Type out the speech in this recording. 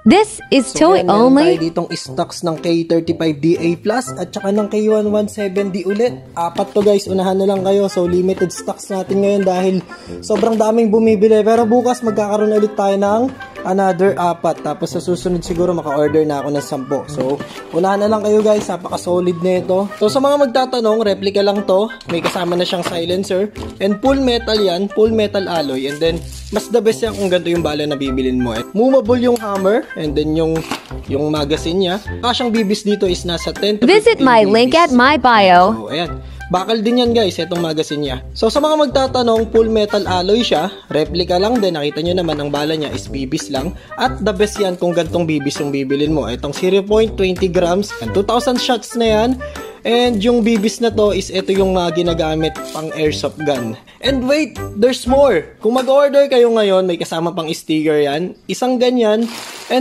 This is toy meron only. tayo ditong stocks ng K35DA Plus at saka ng K117D ulit. Apat to guys, unahan na lang kayo. So limited stocks natin ngayon dahil sobrang daming bumibili. Pero bukas magkakaroon ulit tayo ng another 4. Tapos sa susunod siguro maka-order na ako ng 10. So unahan na lang kayo guys, napaka-solid na ito. So sa mga magtatanong, replica lang to. May kasama na siyang silencer. And full metal yan, full metal alloy. And then mas the best yan kung ganito yung bala na bibilin mo. Movable yung hammer. And then yung magazine niya. Kasyang bibis dito is nasa 10 to 15 Visit my bibis. link at my bio. So ayan. Bakal din yan guys, itong magazine niya. So sa mga magtatanong, full metal alloy siya. Replica lang din. Nakita nyo naman ang bala niya is bibis lang. At the best yan kung gantong bibis yung bibilin mo. Itong 0.20 grams and 2,000 shots na yan. And yung bibis na to is ito yung ginagamit pang airsoft gun. And wait, there's more! Kung mag-order kayo ngayon, may kasama pang sticker yan. Isang ganyan. And